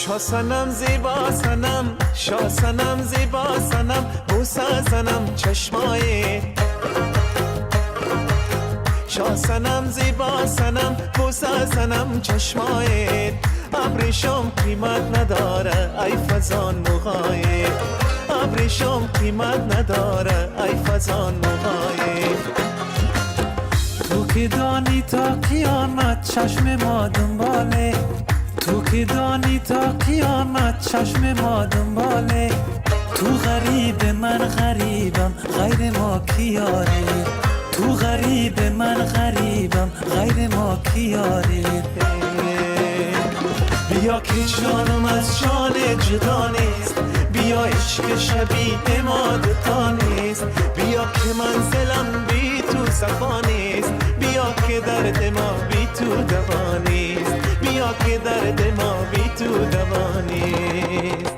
شاه صنم زیبا صنم، شاه صنم زیبا صنم، بوسه زنم چشمای شاه صنم زیبا صنم، بوسه زنم چشمای ابریشم قیمت نداره ای فزان موهای ابریشم قیمت نداره ای فزان موهای تو که دانی تا قیامت چشم ما دنباله تو که دانی تا قیامت چشم ما دنباله تو غریب من غریبم غیر ما کیاره تو غریب من غریبم غیر ما کیاره بیا که جانم از جان جدا نیست بیا عشق شبیه ما دوتا نیست بیا که منزلم بی تو صفا نیست بیا که درد ما بی تو دوا نیست بیا که درد ما بی تو دوا نیست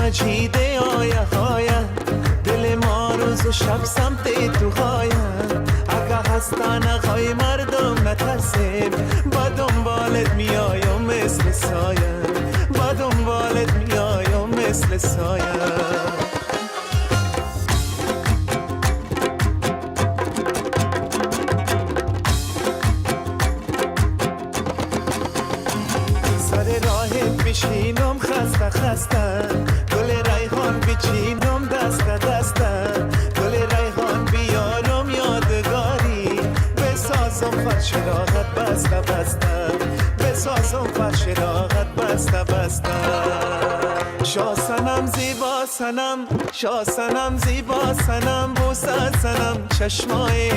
مجید آیه های دل ما روز و شب سمت تو های اگه هستن خواهی مردم نترسیم با دنبالت میایم مثل سایه با دنبالت میایم مثل سایه سر راهت بشینم خسته خسته گل ریحان بچینم دسته دسته گل ریحان بیارم یادگاری بسازم فرش راحت بسته بسته بسازم فرش راحت بسته بسته شاه صنم زیبا صنم شاه صنم زیبا صنم بوسه صنم چشمای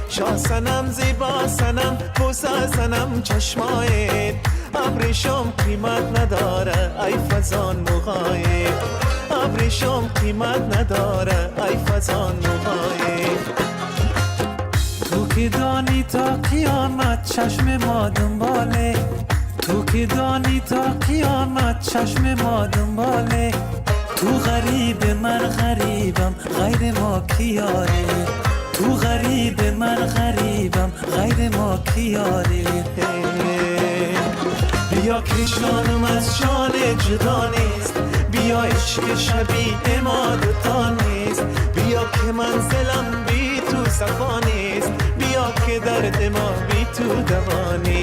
شاه صنم زیبا صنم بوسه صنم چشمای ابریشم قیمت نداره ای فزان موهای ابریشم قیمت نداره ای فزان موهای تو که دانی تا قیامت چشم ما دنباله تو که دانی تا قیامت چشم ما دنباله تو غریب من غریبم غیر ما کیاره تو غریب من غریبم غیر ما کیاره بیا که جانم از جان جدا نیست بیا عشق شبیه ما دوتا نیست بیا که منزلم بی تو صفا نیست بیا که درد ما بی تو دوا نیست